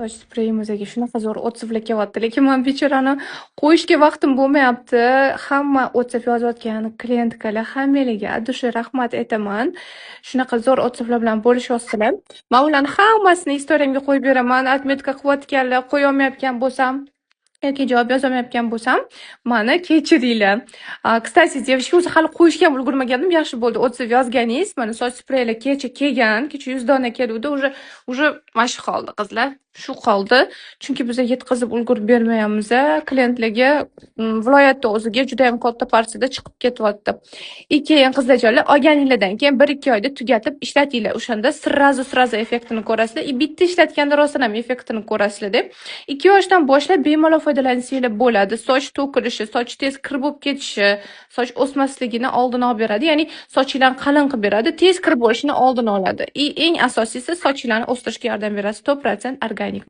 Soch spreyimizdagi shunaqa zo'r otsev kelyapti, lekin man bechorani qo'yishga vaqtim bo'lmayapti. Hamma otsev yozayotgan klientkalar hammanglarga от души rahmat aytaman. Shunaqa zo'r otsevlar bilan bo'lishyapsizlar. Men ularni hammasini istoriyamga qo'yib beraman. Отметка qilayotganlar, qo'yolmayotgan bo'lsam yoki javob yozolmayotgan bo'lsam, mani kechiringlar. Kstati, девочки, o'zi hali qo'yishga ham ulgurmagandim. Yaxshi bo'ldi, otsev yozganingiz. Mana soch spreylar kecha kelgan, kecha 100 dona keluvdi. Уже mashq qoldi qizlar. Shu qoldi. Chunki biz yetkazib ulgurib bermayapmiz. Klientlarga viloyatda o'ziga juda ham katta partiyada chiqib ketyapti. Keyin qizlarjonlar, olganinglardan keyin 1-2 oyda tugatib ishlatinglar. O'shanda srazu effektini ko'rasizlar. Bitta ishlatganda rostdan ham effektini ko'rasizlar deb. 2 yoshdan boshlab bemalol foydalansanglar bo'ladi. Soch to'kilishi, soch tez kir bo'lib ketishi, soch o'smasligini oldini olib beradi. Ya'ni sochinglarni qalin qilib beradi, tez kir bo'lishini oldini oladi. Eng asosiysi sochinglarni o'stirishga yordam beradi. 100% organik.